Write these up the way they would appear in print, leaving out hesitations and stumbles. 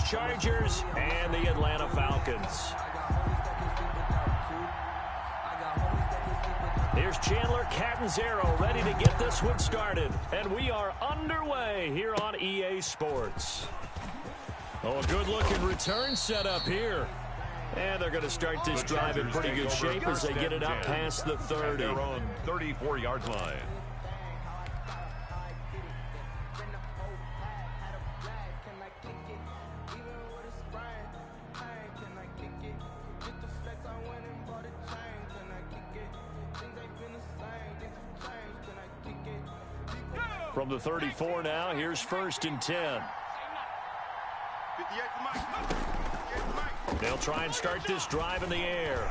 Chargers and the Atlanta Falcons. Here's Chandler Catanzaro ready to get this one started. And we are underway here on EA Sports. Oh, a good-looking return set up here. And they're going to start this drive in pretty good shape as they get it up past the 30. Their own 34-yard line. From the 34 now, here's 1st and 10. They'll try and start this drive in the air.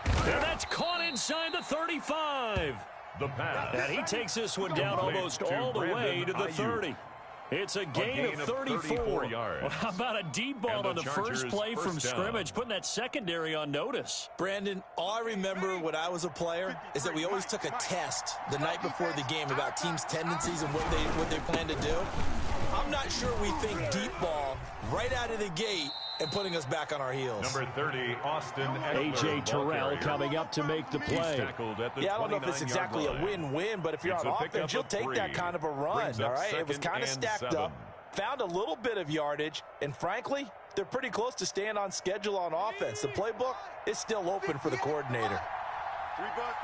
And that's caught inside the 35. The pass. And he takes this one down almost all the way to the 30. It's a gain of 34 yards. Well, how about a deep ball on the first play from scrimmage, putting that secondary on notice? Brandon, all I remember when I was a player is that we always took a test the night before the game about teams' tendencies and what they plan to do. I'm not sure we think deep ball right out of the gate and putting us back on our heels. Number 30, Austin A.J. Terrell coming up to make the play. Yeah, I don't know if it's exactly a win-win, but if you're on offense, you'll take that kind of a run, all right? It was kind of stacked up, found a little bit of yardage, and frankly, they're pretty close to staying on schedule on offense. The playbook is still open for the coordinator. Three bucks.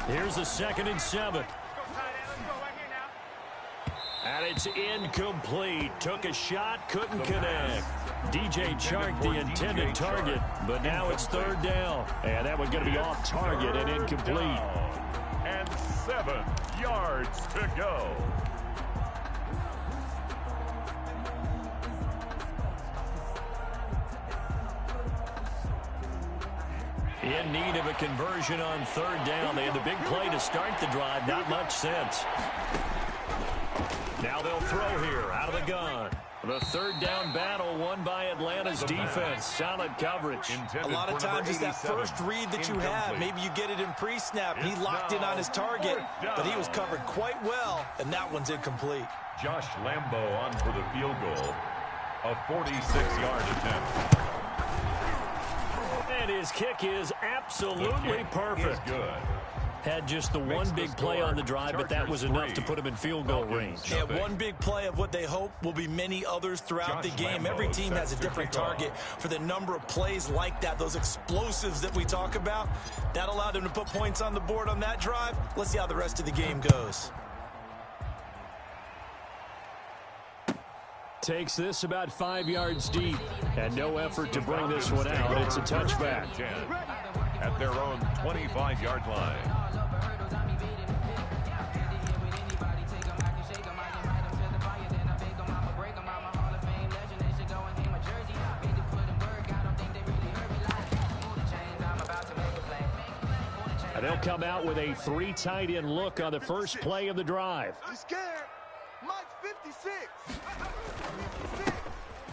Here's a 2nd and 7. And it's incomplete. Took a shot, couldn't connect. DJ Chark, the intended target, but now it's 3rd down. And that one's going to be off target and incomplete. And 7 yards to go. In need of a conversion on 3rd down. They had the big play to start the drive. Not much sense. Now they'll throw here out of the gun. The 3rd down battle won by Atlanta's defense. Solid coverage. A lot of times it's that first read that you have. Maybe you get it in pre-snap. He locked in on his target, but he was covered quite well, and that one's incomplete. Josh Lambo on for the field goal. A 46-yard attempt. And his kick is absolutely perfect. Good. Had just the one big play on the drive, but that was enough to put him in field goal range. Yeah, one big play of what they hope will be many others throughout the game. Every team has a different target for the number of plays like that, those explosives that we talk about. That allowed them to put points on the board on that drive. Let's see how the rest of the game goes. Takes this about 5 yards deep, and no effort to bring this one out. It's a touchback. At their own 25-yard line. And they'll come out with a 3 tight end look on the first play of the drive. You scared? Mike's 56.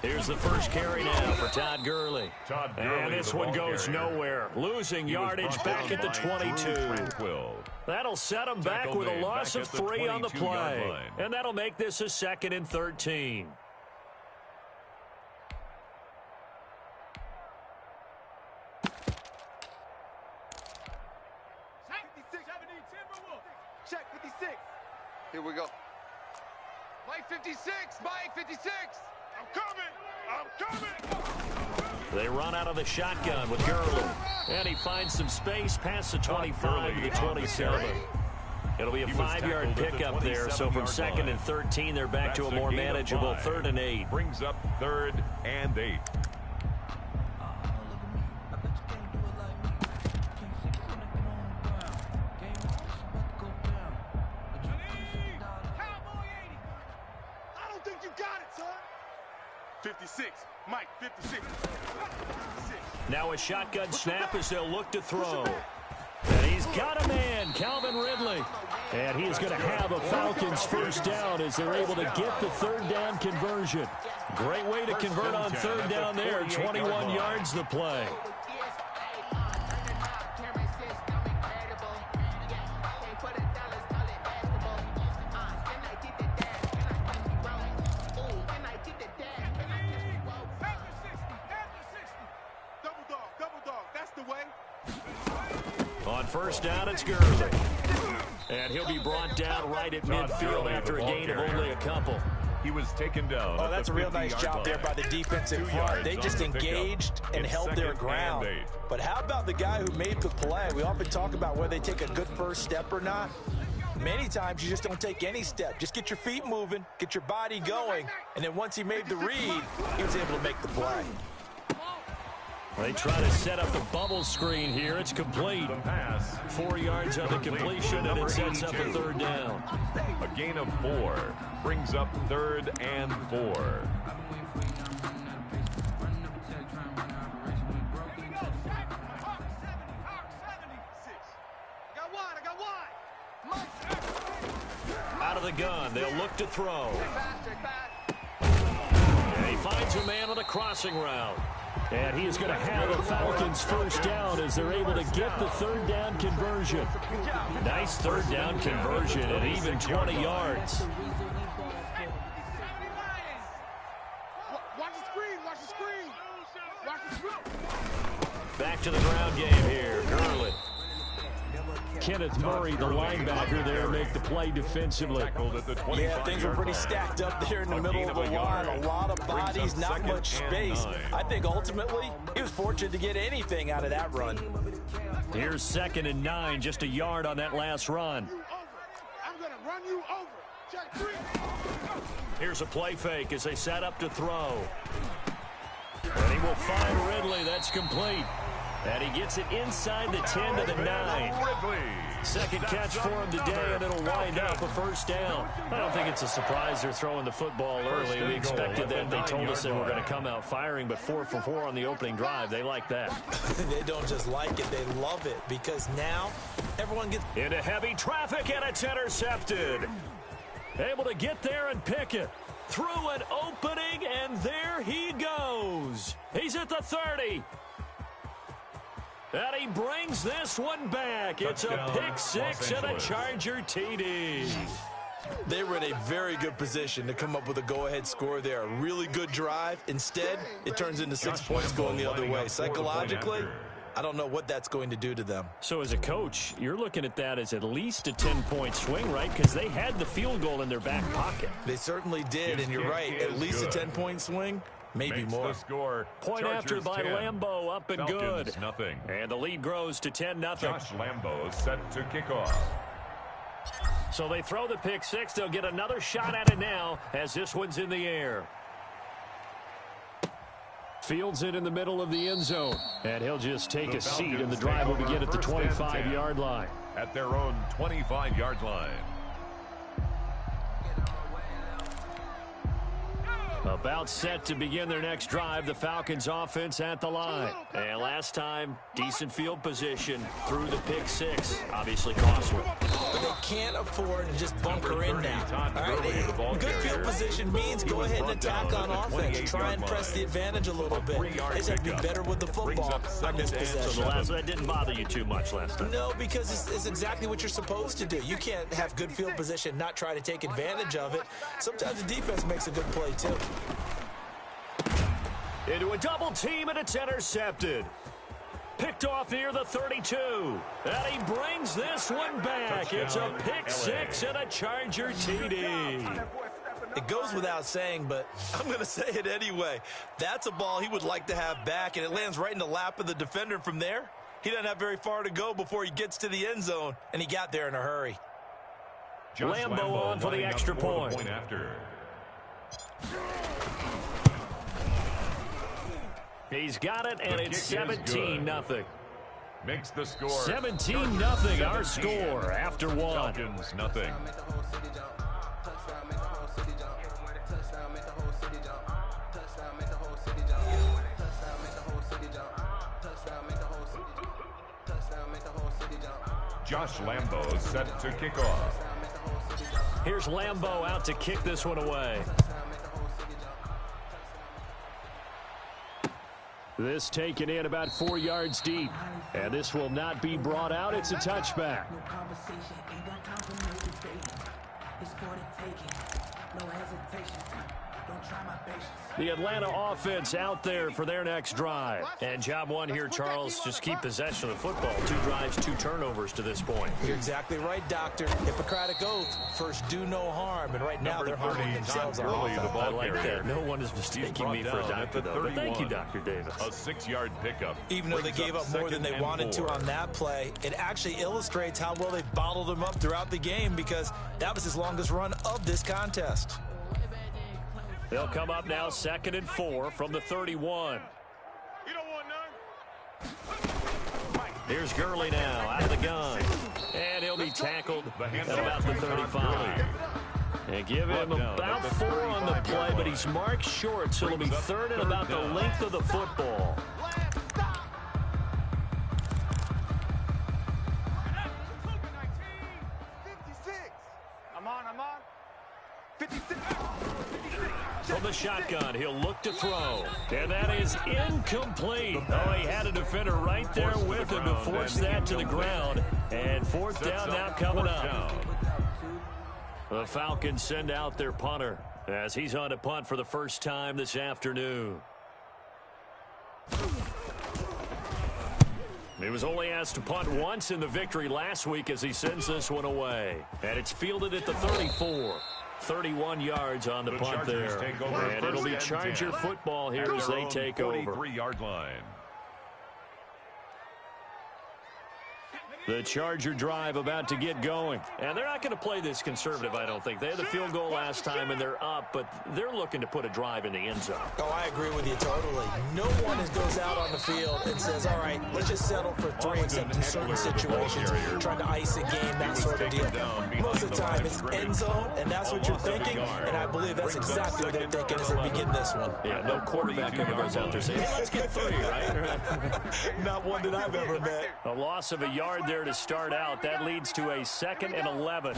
Here's the first carry now for Todd Gurley. And this one goes nowhere. Losing yardage back at the 22. That'll set him back with a loss of 3 on the play. And that'll make this a 2nd and 13. Check 56. Here we go. Mike 56. Mike 56. I'm coming! They run out of the shotgun with Gurley. And he finds some space past the 25 to the 27. It'll be a 5-yard pickup there, so from 2nd and 13, they're back to a more manageable 3rd and 8. Brings up 3rd and 8. I don't think you got it, son. 56. Mike, 56. Now a shotgun snap as they'll look to throw. And he's got a man, Calvin Ridley. And he is going to have a Falcons first down as they're able to get the 3rd down conversion. Great way to convert on 3rd down there. 21 yards the play. first down, it's Gurley. And he'll be brought down right at midfield after a gain of only a couple. He was taken down. Oh, that's a real nice job there by the defensive front. They just engaged and held their ground. But how about the guy who made the play? We often talk about whether they take a good first step or not. Many times you just don't take any step. Just get your feet moving, get your body going, and then once he made the read, he was able to make the play. They try to set up the bubble screen here. It's complete. 4 yards on the completion, and it sets up a third down. A gain of 4 brings up 3rd and 4. Out of the gun, they'll look to throw. And he finds a man on a crossing route. And he is going to have a Falcons first down as they're able to get the third down conversion. Nice third down conversion at even 20 yards. Watch the screen, watch the screen. Watch the screen. Back to the ground game here. Gurley. Kenneth Murray, the linebacker there, make the play defensively. Yeah, things were pretty stacked up there in the middle of the line. A lot of bodies, not much space. I think ultimately he was fortunate to get anything out of that run. Here's 2nd and 9, just a yard on that last run. I'm going to run you over. Check 3. Here's a play fake as they set up to throw. And he will find Ridley. That's complete. And he gets it inside the 10 to the 9. Second catch for him today, and it'll wind up a first down. I don't think it's a surprise they're throwing the football early. We expected that. They told us they were going to come out firing, but 4 for 4 on the opening drive. They like that. They don't just like it, they love it, because now everyone gets into heavy traffic, and it's intercepted. Able to get there and pick it. Through an opening, and there he goes. He's at the 30. And he brings this one back. It's a pick 6 and a Charger TD. They were in a very good position to come up with a go-ahead score there. A really good drive. Instead, it turns into 6 points going the other way. Psychologically, I don't know what that's going to do to them. So as a coach, you're looking at that as at least a 10-point swing, right? Because they had the field goal in their back pocket. They certainly did, and you're right. At least a 10-point swing. Maybe more. Point after by 10. Lambeau, up and Falcons, good. Nothing. And the lead grows to 10-0. Josh Lambeau set to kick off. So they throw the pick 6. They'll get another shot at it now as this one's in the air. Fields it in the middle of the end zone. And he'll just take a seat, and the drive will begin at the 25-yard line. At their own 25-yard line. About set to begin their next drive, the Falcons offense at the line. And last time, decent field position through the pick 6. Obviously costly. But they can't afford to just bunker in now. All right, good field position means go ahead and attack on offense. Try and press the advantage a little bit. They just have to be better with the football on this possession. So that didn't bother you too much last time? No, because it's exactly what you're supposed to do. You can't have good field position, not try to take advantage of it. Sometimes the defense makes a good play, too. Into a double team, and it's intercepted. Picked off near the 32. And he brings this one back. It's a pick 6 and a Charger TD. It goes without saying, but I'm going to say it anyway. That's a ball he would like to have back, and it lands right in the lap of the defender. From there, he doesn't have very far to go before he gets to the end zone, and he got there in a hurry. Lambeau on for the extra point. He's got it, and it's 17-0. Makes the score 17-0, our score after one. Falcons, nothing. Josh Lambeau set to kick off. Here's Lambeau out to kick this one away. This taken in about 4 yards deep. And this will not be brought out. It's a touchback. The Atlanta offense out there for their next drive. And job one here, Charles, just keep possession of the football. 2 drives, 2 turnovers to this point. You're exactly right, Doctor. Hippocratic oath, first do no harm. And right now they're harming themselves on offense. I like that. No one is mistaking me for a doctor, though. But thank you, Dr. Davis. A 6-yard pickup. Even though they gave up more than they wanted to on that play, it actually illustrates how well they bottled him up throughout the game because that was his longest run of this contest. They'll come up now 2nd and 4 from the 31. You don't want none. Here's Gurley now out of the gun. And he'll be tackled at about the 35. And give him about 4 on the play, but he's marked short, so it'll be 3rd and about the length of the football. I'm on. 56. From the shotgun, he'll look to throw. And that is incomplete. Oh, he had a defender right there with him to force that to the ground. And 4th down now coming up. The Falcons send out their punter as he's on to punt for the first time this afternoon. He was only asked to punt once in the victory last week as he sends this one away. And it's fielded at the 34. 31 yards on the punt there. And it'll be Charger football here as they take over. 43-yard line. The Charger drive about to get going. And they're not going to play this conservative, I don't think. They had the field goal last time, and they're up, but they're looking to put a drive in the end zone. Oh, I agree with you totally. No one goes out on the field and says, all right, let's just settle for 3 except in certain situations, trying to ice a game, that sort of deal. Most of the time, it's end zone, and that's what you're thinking, and I believe that's exactly what they're thinking as they begin this one. Yeah, no quarterback ever goes out there saying, hey, let's get 3, right? Not one that I've ever met. A loss of a yard there to start out. That leads to a 2nd and 11.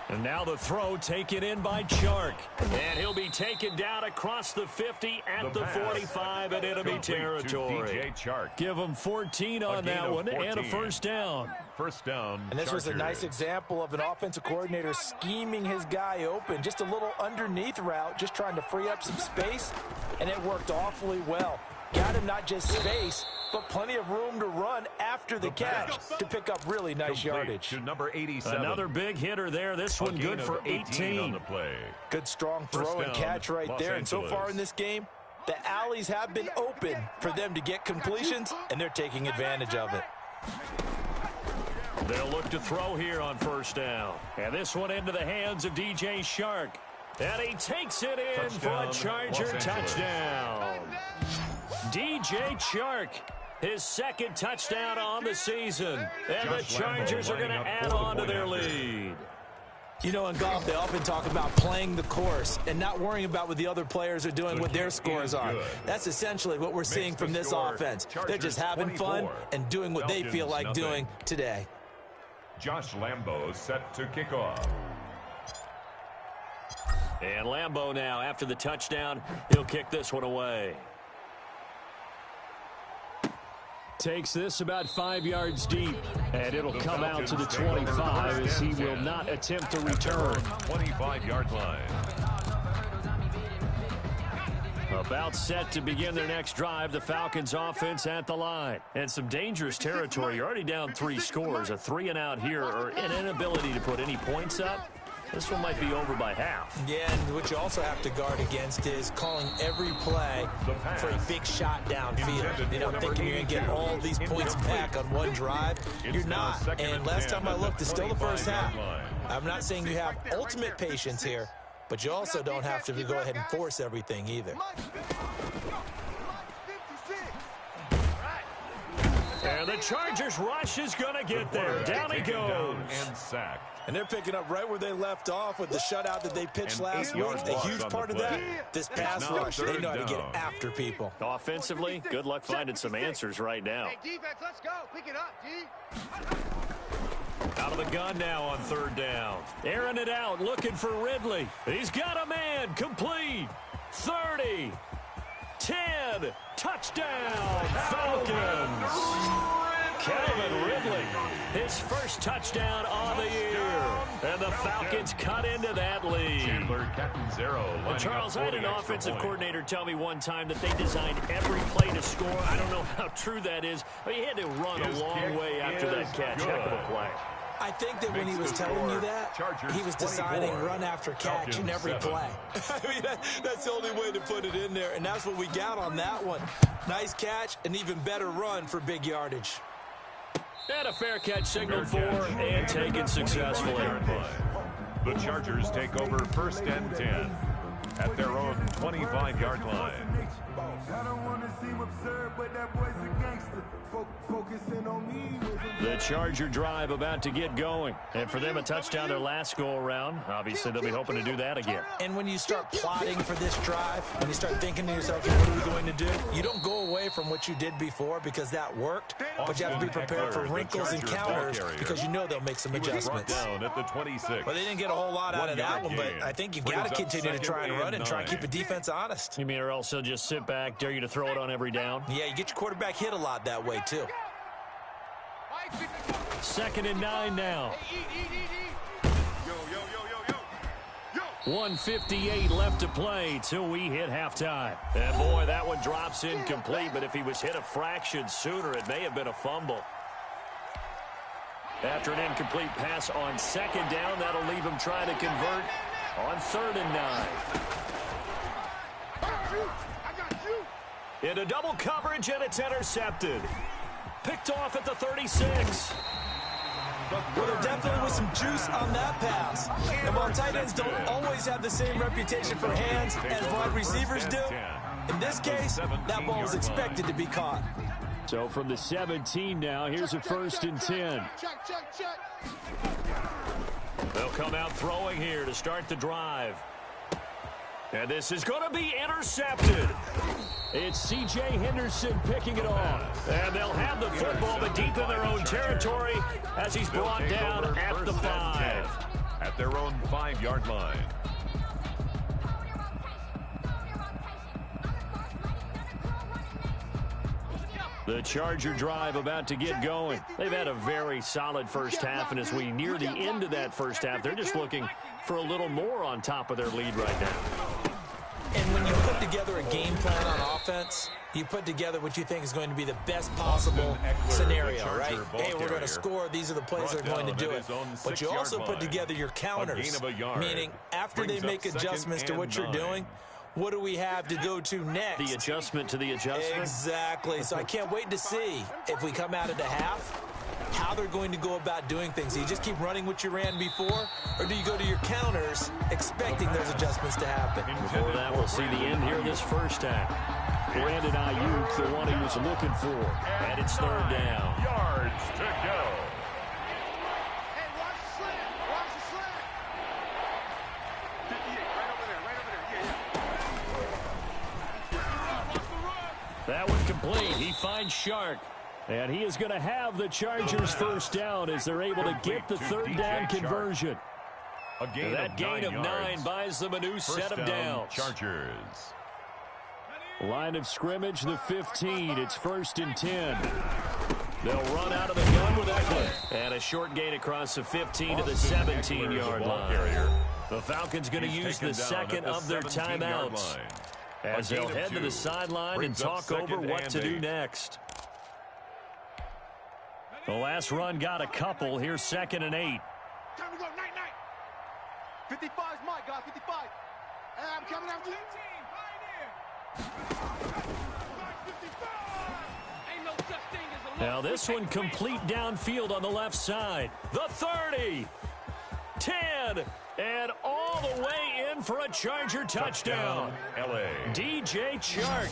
And now the throw taken in by Chark. And he'll be taken down across the 50 at the 45 in enemy territory. Give him 14 on that one and a 1st down. First down. And this was a nice example of an offensive coordinator scheming his guy open. Just a little underneath route, just trying to free up some space, and it worked awfully well. Got him not just space, but plenty of room to run after the catch to pick up really nice yardage. To number 87. Another big hitter there. This one good for 18 on the play. Good strong throw and catch right there. And so far in this game, the alleys have been open for them to get completions, and they're taking advantage of it. They'll look to throw here on 1st down. And this one into the hands of DJ Chark. And he takes it in for a Charger touchdown. DJ Chark, his 2nd touchdown on the season. And the Chargers are going to add on to their lead. You know, in golf, they often talk about playing the course and not worrying about what the other players are doing, what their scores are. That's essentially what we're seeing from this offense. They're just having fun and doing what they feel like doing today. Josh Lambo set to kick off. And Lambo now, after the touchdown, he'll kick this one away. Takes this about 5 yards deep, and it'll come out to the 25 as he will not attempt to return. 25-yard line. About set to begin their next drive, the Falcons offense at the line. And some dangerous territory. You're already down 3 scores. A 3-and-out here, or an inability to put any points up. This one might be over by half. Yeah, and what you also have to guard against is calling every play for a big shot downfield. You know, thinking you're going to get all these points back on one drive. You're not. And last time I looked, it's still the first half. I'm not saying you have ultimate patience here, but you also don't have to go ahead and force everything either. And the Chargers rush is going to get there. Down he goes. And sacked. And they're picking up right where they left off with the shutout that they pitched last week. A huge part of that, this pass rush. They know how to get after people. Offensively, good luck finding some answers right now. Hey, defense, let's go. Pick it up, D. Out of the gun now on 3rd down. Airing it out, looking for Ridley. He's got a man, complete. 30, 10, touchdown, Falcons. Calvin Ridley, his first touchdown on the year. And the Falcons cut into that lead. Well, Charles, I had an offensive coordinator tell me one time that they designed every play to score. I don't know how true that is, but he had to run a long way after that catch. Heck of a play. I think that when he was telling you that, he was designing run after catch in every play. I mean, that's the only way to put it in there, and that's what we got on that one. Nice catch, an even better run for big yardage. And a fair catch signaled for and taken successfully. The Chargers take over 1st and 10 at their own 25-yard line. The Charger drive about to get going. And for them, a touchdown their last go-around. Obviously, they'll be hoping to do that again. And when you start plotting for this drive, when you start thinking to yourself, what are we going to do? You don't go away from what you did before because that worked, but you have to be prepared for wrinkles and counters because you know they'll make some adjustments. Down at the 26. Well, they didn't get a whole lot out of that one, but I think you've got to continue to try and run and try and keep the defense honest. You mean or else they'll just sit back, dare you to throw it on every down? Yeah, you get your quarterback hit a lot that way, too. 2nd and 9 now. 1:58 left to play till we hit halftime. And boy, that one drops incomplete, but if he was hit a fraction sooner, it may have been a fumble. After an incomplete pass on 2nd down, that'll leave him trying to convert on 3rd and 9. Into double coverage, and it's intercepted. Picked off at the 36. Well, there definitely was some juice on that pass. And while tight ends don't always have the same reputation for hands as wide receivers do, in this case, that ball was expected to be caught. So from the 17 now, here's a 1st and 10. They'll come out throwing here to start the drive. And this is going to be intercepted. It's C.J. Henderson picking it off. And they'll have the football, but deep in their own territory as he's brought down at the 5. At their own 5-yard line. The Charger drive about to get going. They've had a very solid first half, and as we near the end of that first half, they're just looking for a little more on top of their lead right now. And when you put together a game plan on offense, you put together what you think is going to be the best possible scenario, right? Hey, we're going to score. These are the plays that are going to do it. But you also put together your counters, meaning after they make adjustments to what you're doing, what do we have to go to next? The adjustment to the adjustment? Exactly. So I can't wait to see if we come out of the half, how they're going to go about doing things. Do you just keep running what you ran before, or do you go to your counters expecting those adjustments to happen? Before that, we'll see the end here of this first half. Brandon Ayuk, the one he was looking for. And it's 3rd down. Yards to go. Hey, watch the slant. Watch the slant. 58, right over there, That one complete. He finds Shark. And he is going to have the Chargers first down as they're able to get the 3rd down conversion. That gain of 9 buys them a new set of downs. Chargers. Line of scrimmage, the 15. It's 1st and 10. They'll run out of the gun with Eckler. And a short gain across the 15 to the 17-yard line. The Falcons going to use the second of their timeouts as they'll head to the sideline and talk over what to do next. The last run got a couple. Here's 2nd and 8. Time to go, night. 55 is my guy, 55. Hey, I'm coming after you. Now this one complete downfield on the left side. The 30. 10. And all the way in for a Charger touchdown. L.A. DJ Chark.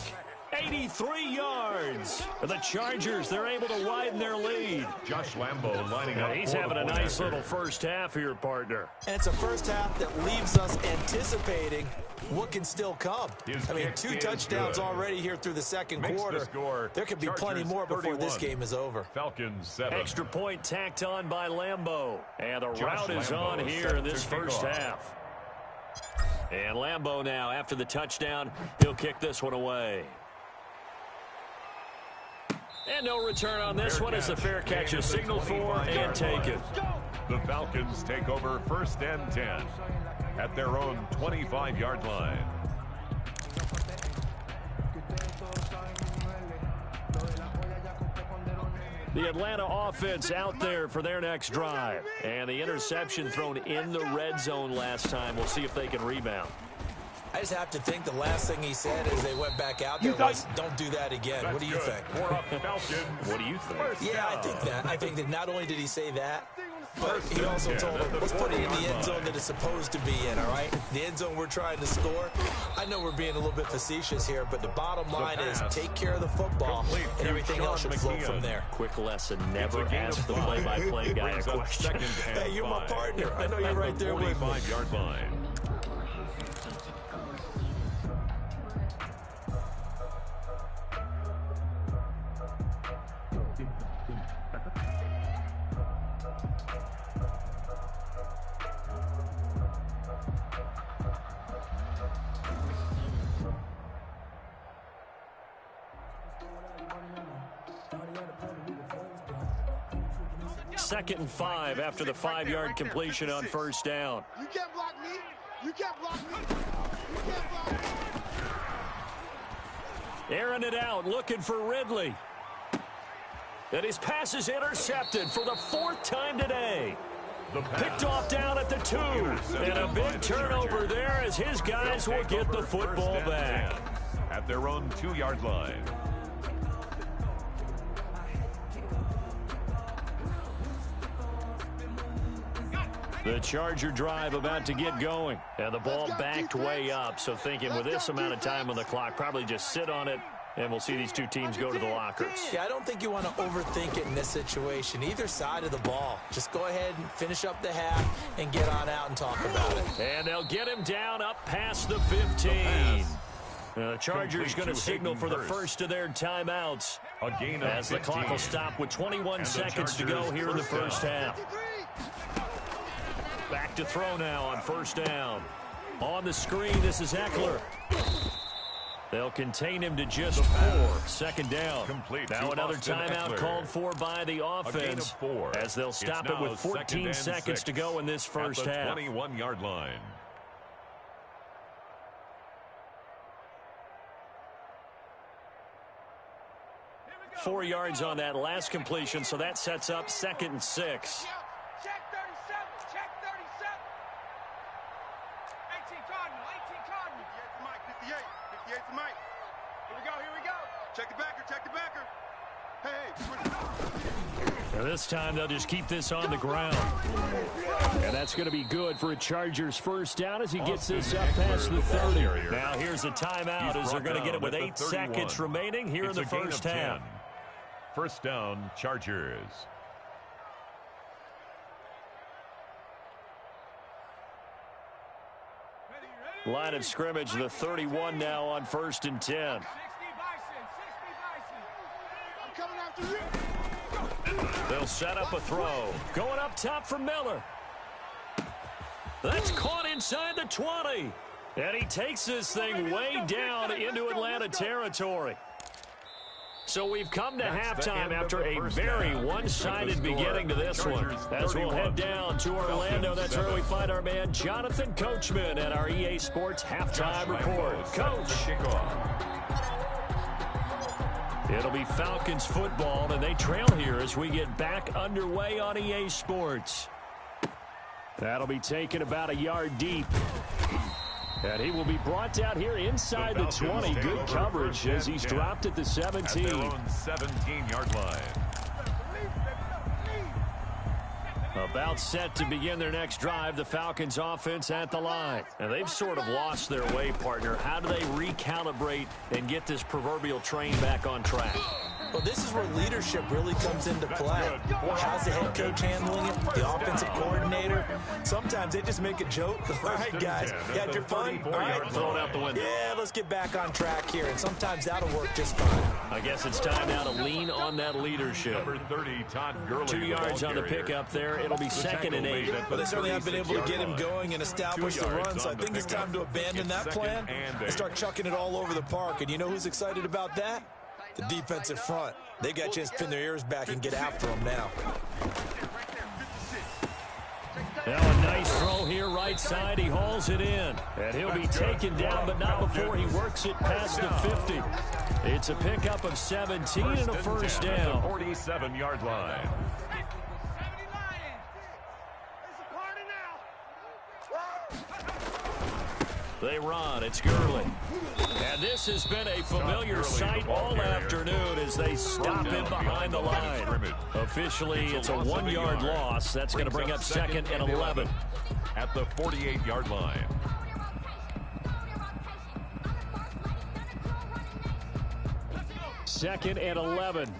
83 yards. The Chargers, they're able to widen their lead. Josh Lambo lining up. He's having a nice little first half here, partner. And it's a first half that leaves us anticipating what can still come. I mean, 2 touchdowns already here through the second quarter. There could be plenty more before this game is over. Falcons 7. Extra point tacked on by Lambo. And the route is on here in this first half. And Lambo now, after the touchdown, he'll kick this one away. And no return on this one as the fair catch is signaled for and taken. The Falcons take over 1st and 10 at their own 25-yard line. The Atlanta offense out there for their next drive. And the interception thrown in the red zone last time. We'll see if they can rebound. I just have to think the last thing he said as they went back out there was, don't do that again. What do you think? What do you think? Yeah, I think that. I think that not only did he say that, but he also told him, let's put it in the end zone that it's supposed to be in, all right? The end zone we're trying to score. I know we're being a little bit facetious here, but the bottom line is take care of the football, and everything else should flow from there. Quick lesson, never ask the play-by-play guy a question. Hey, you're my partner. I know you're right there with me. 45-yard line. Second and 5 after the 5-yard completion on first down. You can't block me. You can't block me. You can't block me. Airing it out, looking for Ridley. And his pass is intercepted for the 4th time today. Picked off down at the 2. And a big turnover there as his guys will get the football back. At their own 2-yard line. The Charger drive about to get going. And the ball backed way up. So thinking with this amount of time on the clock, probably just sit on it, and we'll see these two teams go to the lockers. Yeah, I don't think you want to overthink it in this situation. Either side of the ball. Just go ahead and finish up the half and get on out and talk about it. And they'll get him down up past the 15. The Chargers going to signal for the first of their timeouts as the clock will stop with 21 seconds to go here in the first half. Back to throw now on first down. On the screen, this is Eckler. They'll contain him to just 4. Second down. Now another timeout called for by the offense as they'll stop it with 14 seconds to go in this first half. 21-yard line. Four yards on that last completion, so that sets up 2nd and 6. Check 37. Check 37. 18 Cardinal. 18 Cardinal. 58 for Mike. 58. 58 for Mike. Here we go. Here we go. Check the backer. Check the backer. Hey. And this time they'll just keep this on the ground. And that's going to be good for a Chargers first down as he gets this up past the 30. Now here's a timeout as they're going to get it with 8 seconds remaining here in the first half. First down, Chargers. Line of scrimmage, the 31 now on 1st and 10. 60 Bison. 60 Bison. I'm coming after you. They'll set up a throw. Going up top for Miller. That's caught inside the 20. And he takes this thing way down into Atlanta territory. So we've come to halftime after a very one-sided beginning to this one. As we'll head down to Orlando, that's where we find our man Jonathan Coachman at our EA Sports Halftime Report. Coach. It'll be Falcons football, and they trail here as we get back underway on EA Sports. That'll be taken about a yard deep. And he will be brought down here inside the 20. Good coverage as he's dropped at the 17. At their own 17-yard line. About set to begin their next drive, the Falcons offense at the line. And they've sort of lost their way, partner. How do they recalibrate and get this proverbial train back on track? Well, this is where leadership really comes into play. How's the head coach handling it? The offensive coordinator? Sometimes they just make a joke. All right, guys, you had your fun? All right, throw it out the window. Yeah, let's get back on track here. And sometimes that'll work just fine. I guess it's time now to lean on that leadership. Number 30, Todd Gurley. 2 yards on the pickup there. It'll be 2nd and 8. Well, they certainly have been able to get him going and establish the run, so I think it's time to abandon that plan and start chucking it all over the park. And you know who's excited about that? The defensive front, they got a chance to pin their ears back and get after them now. Now a nice throw here, right side. He hauls it in. And he'll be taken down, but not before he works it past the 50. It's a pickup of 17 and a first down. 47-yard line. They run. It's Gurley. And this has been a familiar sight all afternoon as they stop him behind the line. Officially, it's a 1-yard loss. That's going to bring up 2nd and 11. At the 48-yard line. Second and 11.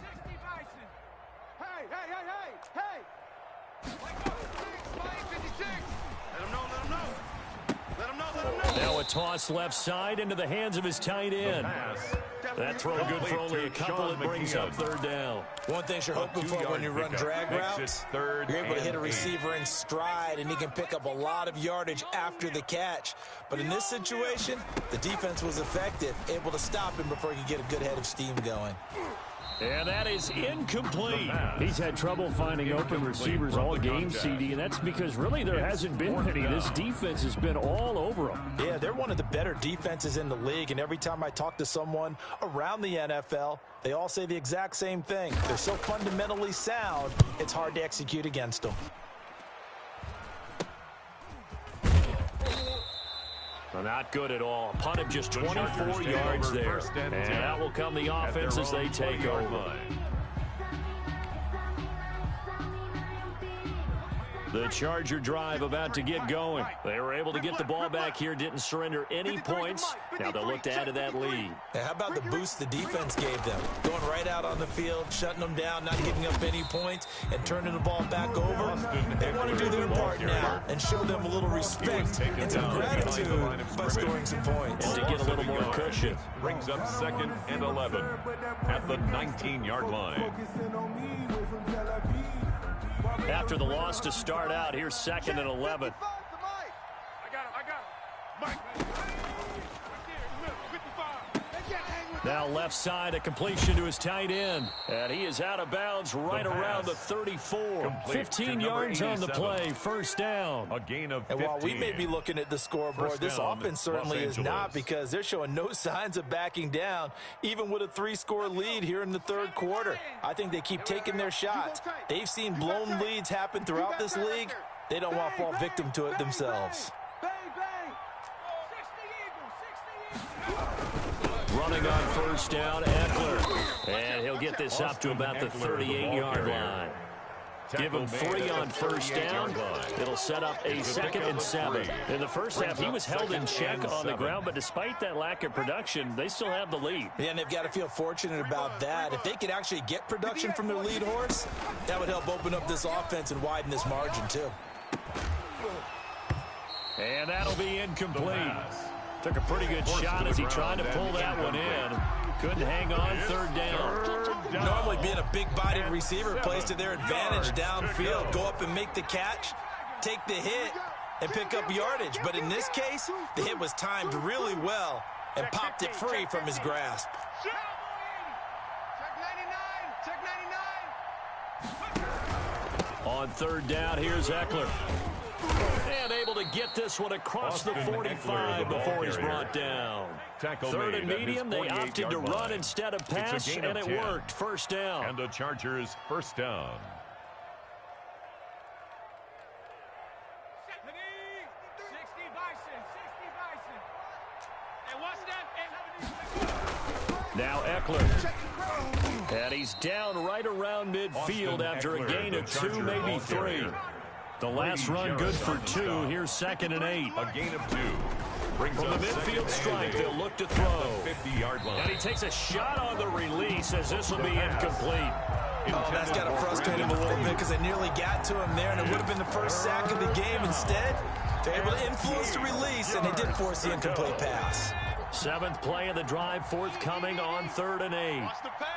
Now a toss left side into the hands of his tight end. That throw good for only a couple. It brings up 3rd down. One thing you're hoping for when you run drag routes, you're able to hit a receiver in stride, and he can pick up a lot of yardage after the catch. But in this situation, the defense was effective, able to stop him before he could get a good head of steam going. And that is incomplete. He's had trouble finding open receivers all game, CD, and that's because really there hasn't been any. This defense has been all over them. Yeah, they're one of the better defenses in the league, and every time I talk to someone around the NFL, they all say the exact same thing. They're so fundamentally sound, it's hard to execute against them. Well, not good at all. Punt of just 24 yards there. And that will come the offense as they take over. The Charger drive about to get going. They were able to get the ball back here, didn't surrender any points. Now they'll look to add to that lead. Now, how about the boost the defense gave them? Going right out on the field, shutting them down, not giving up any points, and turning the ball back over. They want to do their part now and show them a little respect and some gratitude by scoring some points. And to get a little more cushion. Brings up 2nd and 11 at the 19-yard line. After the loss to start out, here's 2nd and 11. Now left side, a completion to his tight end. And he is out of bounds right around the 34. 15 yards on the play, first down. A gain of 15. And while we may be looking at the scoreboard, this offense certainly is not, because they're showing no signs of backing down, even with a 3-score lead here in the 3rd quarter. I think they keep taking their shots. They've seen blown leads happen throughout this league. They don't want to fall victim to it themselves. Running on first down, Eckler. And he'll get this up to about the 38-yard line. Give him 3 on first down. It'll set up a 2nd and 7. In the first half, he was held in check on the ground, but despite that lack of production, they still have the lead. Yeah, and they've got to feel fortunate about that. If they could actually get production from their lead horse, that would help open up this offense and widen this margin, too. And that'll be incomplete. Took a pretty good shot as he tried to pull that one in. Couldn't hang on, 3rd down. Normally being a big-bodied receiver plays to their advantage downfield. Go up and make the catch, take the hit, and pick up yardage. But in this case, the hit was timed really well and popped it free from his grasp. On 3rd down, here's Eckler. And able to get this one across the 45 before he's brought down. 3rd and medium, they opted to run instead of pass, and it worked. First down. And the Chargers first down. Now Eckler. And he's down right around midfield after a gain of 2, maybe 3. The last run good for 2. Here's 2nd and 8. A gain of 2. From the midfield strike, they'll look to throw. 50-yard line. And he takes a shot on the release as this will be incomplete. Oh, that's got to frustrate him a little bit because they nearly got to him there, and it would have been the first sack of the game. Instead, they're able to influence the release, and they did force the incomplete pass. 7th play of the drive, forthcoming on 3rd and 8. Watch the pass.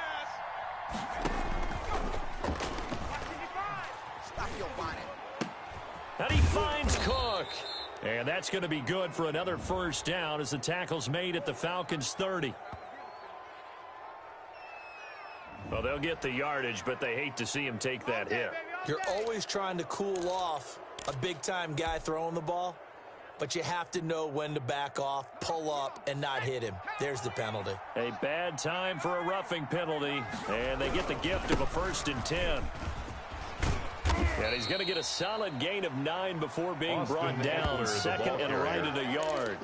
And he finds Cook. And that's going to be good for another first down as the tackle's made at the Falcons' 30. Well, they'll get the yardage, but they hate to see him take that hit. You're always trying to cool off a big-time guy throwing the ball, but you have to know when to back off, pull up, and not hit him. There's the penalty. A bad time for a roughing penalty, and they get the gift of a 1st and 10. And he's going to get a solid gain of 9 before being brought down. Eckler, 2nd and right at a yard.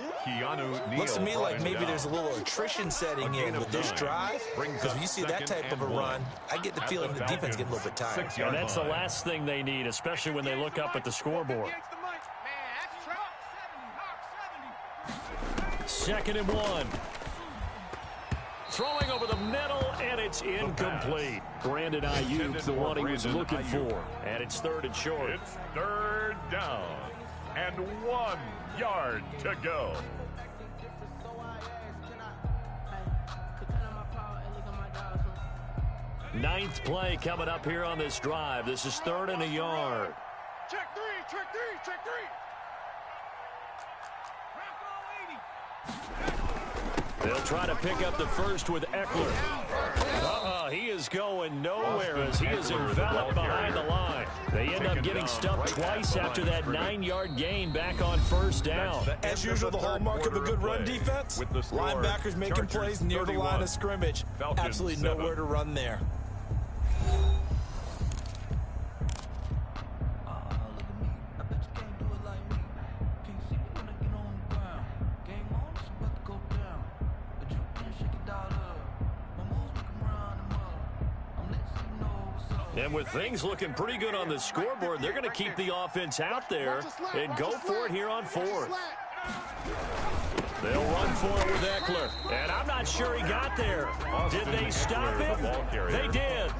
Looks to me like maybe there's a little attrition setting in with this drive, because when you see that type of a run, I get the feeling the defense getting a little bit tired. And that's the last thing they need, especially when they look up at the scoreboard. 2nd and 1. Throwing over the middle, and it's incomplete. Brandon Ayuk, the one he was looking for. And it's 3rd and short. It's 3rd down and 1 yard to go. Ninth play coming up here on this drive. This is 3rd and a yard. Check 3, check 3, check 3. They'll try to pick up the first with Eckler. He is going nowhere as he is enveloped behind the line. They end up getting stuffed twice after that 9-yard gain back on 1st down. As usual, the hallmark of a good run defense, linebackers making plays near the line of scrimmage. Absolutely nowhere to run there. And with things looking pretty good on the scoreboard, they're going to keep the offense out there and go for it here on 4th. They'll run for it with Eckler. And I'm not sure he got there. Did they stop him? They did.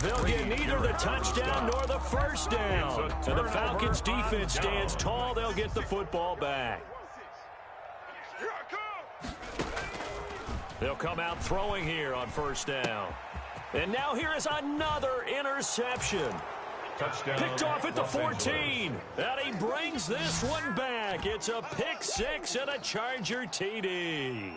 They'll get neither the touchdown nor the 1st down. And the Falcons defense stands tall. They'll get the football back. They'll come out throwing here on 1st down. And now here is another interception. Touchdown. Picked off at the 14. And he brings this one back. It's a pick 6 and a Charger TD.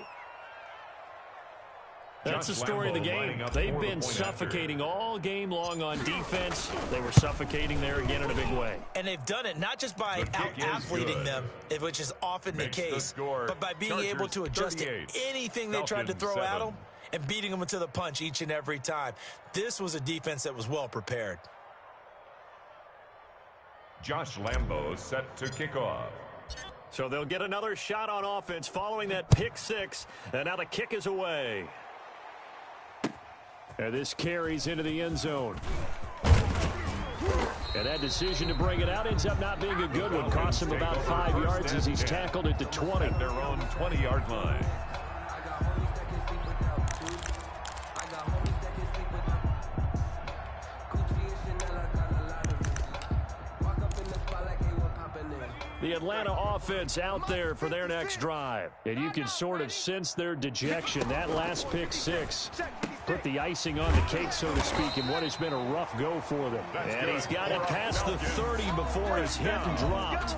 That's the story of the game. They've been suffocating all game long on defense. They were suffocating there again in a big way. And they've done it not just by out-athleting them, which is often the case, but by being able to adjust to anything they tried to throw at them and beating them to the punch each and every time. This was a defense that was well prepared. Josh Lambo set to kick off. So they'll get another shot on offense following that pick 6, and now the kick is away. And this carries into the end zone. And that decision to bring it out ends up not being a good one. Costs him about 5 yards as he's tackled at the 20. At their own 20-yard line. The Atlanta offense out there for their next drive. And you can sort of sense their dejection. That last pick 6 put the icing on the cake, so to speak, in what has been a rough go for them. And he's got it past the 30 before he's hit and dropped.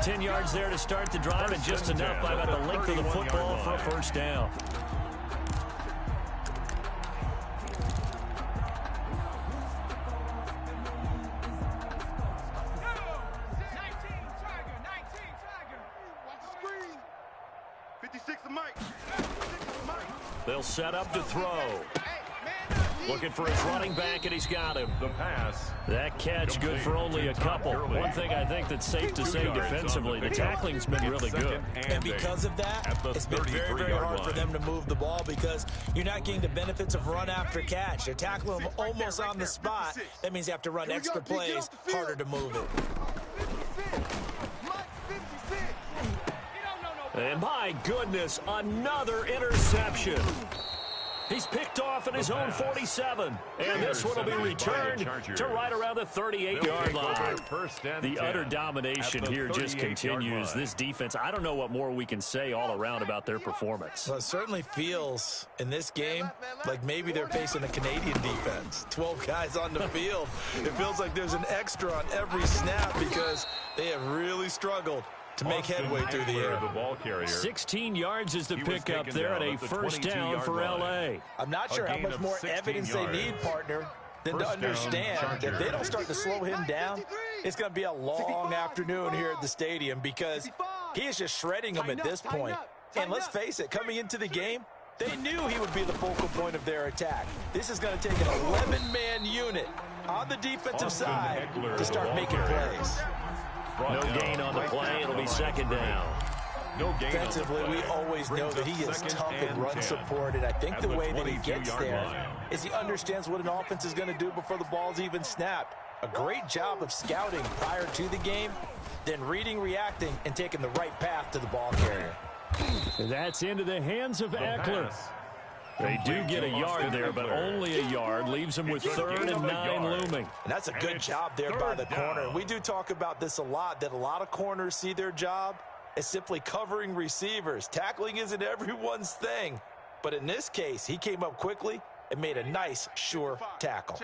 10 yards there to start the drive, and just enough by about the length of the football for a 1st down. They'll set up to throw. Looking for his running back, and he's got him. The pass. That catch good for only a couple. One thing I think that's safe to say defensively, the tackling's been really good. And because of that, it's been very, very hard for them to move the ball because you're not getting the benefits of run after catch. They're tackling them almost on the spot. That means you have to run extra plays, harder to move it. And my goodness, another interception. He's picked off in his own 47. And this one will be returned to right around the 38-yard line. The utter domination here just continues. This defense, I don't know what more we can say all around about their performance. Well, it certainly feels in this game like maybe they're facing a Canadian defense. 12 guys on the field. It feels like there's an extra on every snap because they have really struggled to make headway through the air. The ball carrier. 16 yards is the pickup there at a first down for L.A. I'm not sure how much more evidence they need, partner, than to understand that if they don't start to slow him down, it's going to be a long afternoon here at the stadium because he is just shredding them at this point. And let's face it, coming into the game, they knew he would be the focal point of their attack. This is going to take an 11-man unit on the defensive side to start making plays. No gain on the play. It'll be second down. Defensively, we always know that he is tough in run support, and I think the way that he gets there is he understands what an offense is going to do before the ball's even snapped. A great job of scouting prior to the game, then reading, reacting, and taking the right path to the ball carrier. That's into the hands of Eckler. They do get a yard there, but only a yard. Leaves them with 3rd and 9 looming. And that's a good job there by the corner. We do talk about this a lot, that a lot of corners see their job as simply covering receivers. Tackling isn't everyone's thing. But in this case, he came up quickly and made a nice, sure tackle.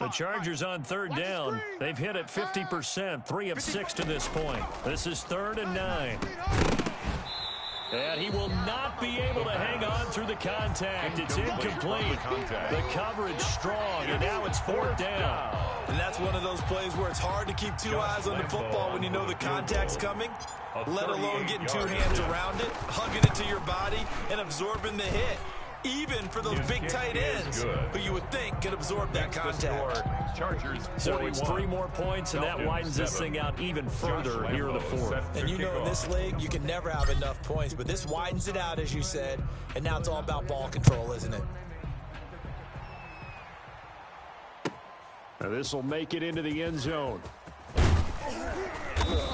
The Chargers on 3rd down. They've hit it 50%, 3 of 6 to this point. This is 3rd and 9. And he will not be able to hang on through the contact. It's incomplete. The coverage strong, and now it's 4th down. And that's one of those plays where it's hard to keep 2 eyes on the football when you know the contact's coming, let alone getting 2 hands around it, hugging it to your body, and absorbing the hit. Even for those big tight ends who you would think could absorb that contact. So it's 3 more points, and that widens this thing out even further here in the 4th. And you know in this league, you can never have enough points, but this widens it out, as you said, and now it's all about ball control, isn't it? Now this will make it into the end zone.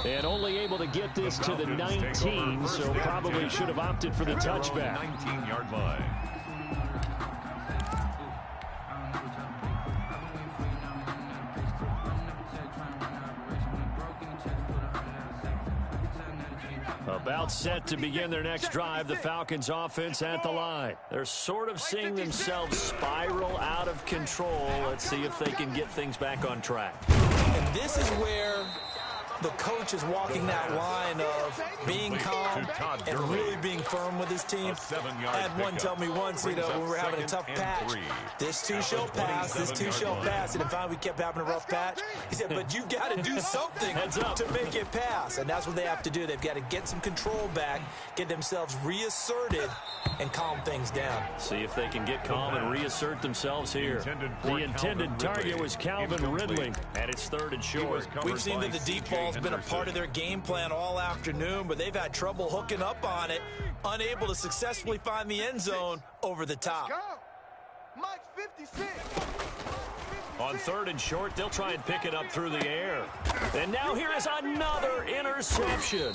And only able to get this to the 19, so probably should have opted for the touchback. 19-yard line. About set to begin their next drive, the Falcons offense at the line. They're sort of seeing themselves spiral out of control. Let's see if they can get things back on track. And this is where the coach is walking that line of being calm and really being firm with his team. I had one tell me once, when we were having a tough patch, this too shall pass, this too shall pass. And finally we kept having a rough patch. He said, but you got to do something to make it pass. And that's what they have to do. They've got to get some control back, get themselves reasserted, and calm things down. See if they can get calm and reassert themselves here. The intended target was Calvin Ridley, and it's 3rd and short. We've seen that the deep ball's been a part of their game plan all afternoon, but they've had trouble hooking up on it, unable to successfully find the end zone over the top. Mike 56. On 3rd and short, they'll try and pick it up through the air. And now here is another interception.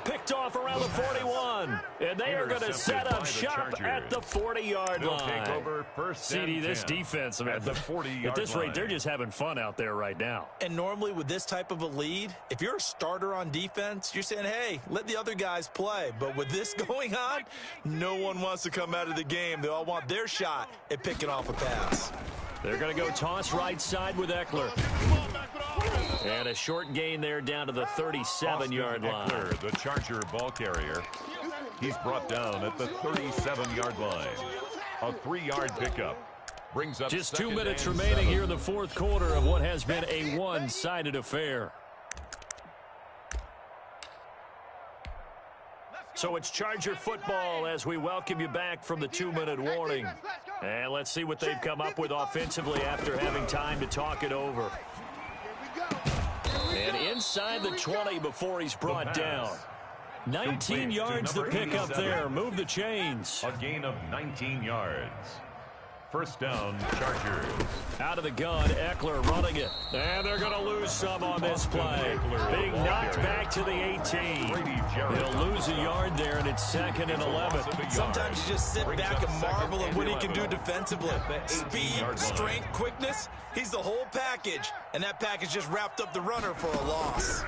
Picked off around the 41. And they are going to set up shop at the 40-yard line. CD, this defense, at the 40-yard at this rate, they're just having fun out there right now. And normally with this type of a lead, if you're a starter on defense, you're saying, hey, let the other guys play. But with this going on, no one wants to come out of the game. They all want their shot at picking off a pass. They're going to go toss right side with Eckler. And a short gain there down to the 37-yard line. Eckler, the Charger ball carrier. He's brought down at the 37-yard line. A 3-yard pickup. Brings up just 2 minutes remaining here in the 4th quarter of what has been a one-sided affair. So it's Charger football as we welcome you back from the 2-minute warning. And let's see what they've come up with offensively after having time to talk it over. And inside the 20 before he's brought down. 19 yards the pickup there. Move the chains. A gain of 19 yards. First down, Chargers. Out of the gun, Eckler running it. And they're going to lose some on this play. Being knocked back to the 18. He'll lose a yard there, and it's 2nd and 11. Sometimes you just sit back and marvel at what he can do defensively. Speed, strength, quickness, he's the whole package. And that package just wrapped up the runner for a loss.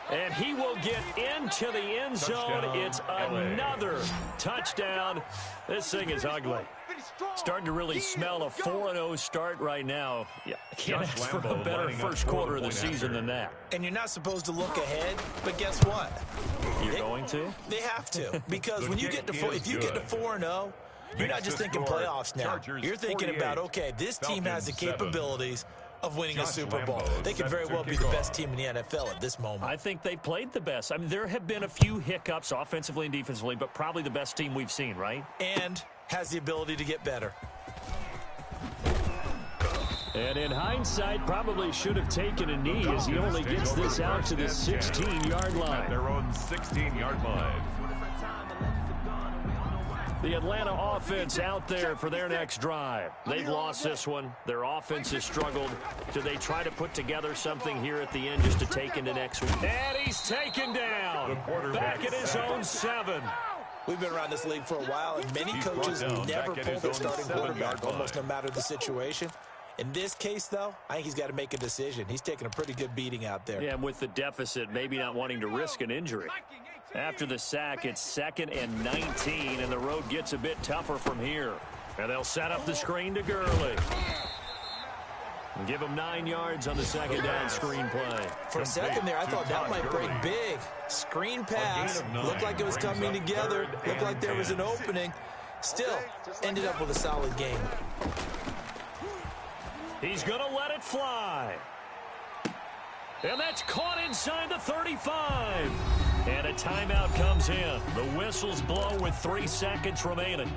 And he will get into the end zone. It's another touchdown. This thing is ugly. Starting to really smell a 4-0 start right now. Yeah, can't ask for a better first quarter of the season than that. And you're not supposed to look ahead, but guess what? You're going to? They have to, because when you get to if you get to 4-0, you're not just thinking playoffs now. You're thinking about, okay, this team has the capabilities of winning a Super Bowl. They could very well be the best team in the NFL at this moment. I think they played the best. I mean, there have been a few hiccups offensively and defensively, but probably the best team we've seen, right? And has the ability to get better. And in hindsight, probably should have taken a knee as he only gets this out to the 16-yard line. Their own 16-yard line. The Atlanta offense out there for their next drive. They've lost this one. Their offense has struggled. Do they try to put together something here at the end just to take into next week? And he's taken down. Back at his own 7. We've been around this league for a while, and many coaches never pull their starting quarterback, almost no matter the situation. In this case, though, I think he's got to make a decision. He's taking a pretty good beating out there. Yeah, and with the deficit, maybe not wanting to risk an injury. After the sack, it's 2nd and 19, and the road gets a bit tougher from here. And they'll set up the screen to Gurley. And give him 9 yards on the second down screen play. For a second there, I thought that might break big. Screen pass. Looked like it was coming together. Looked like there was an opening. Still, ended up with a solid game. He's going to let it fly. And that's caught inside the 35. And a timeout comes in. The whistles blow with 3 seconds remaining.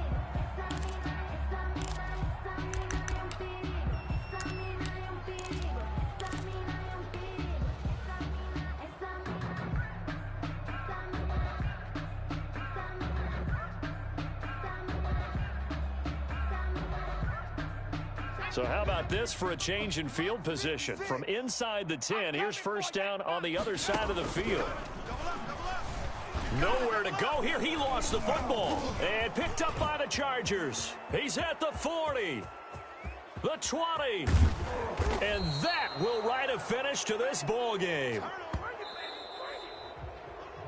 So how about this for a change in field position? From inside the 10, here's first down on the other side of the field. Nowhere to go here. He lost the football and picked up by the Chargers. He's at the 40, the 20, and that will write a finish to this ball game.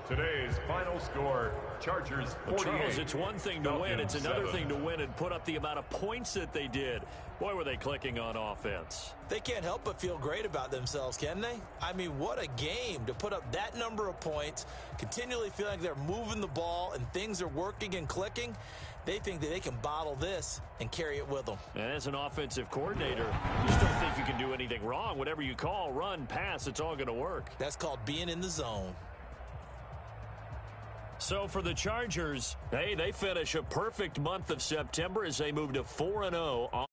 Today's final score, Chargers 48. Charles, it's one thing to win. It's another thing to win and put up the amount of points that they did. Boy, were they clicking on offense. They can't help but feel great about themselves, can they? I mean, what a game to put up that number of points, continually feeling like they're moving the ball and things are working and clicking. They think that they can bottle this and carry it with them. And as an offensive coordinator, you just don't think you can do anything wrong. Whatever you call, run, pass, it's all going to work. That's called being in the zone. So for the Chargers, hey, they finish a perfect month of September as they move to 4-0.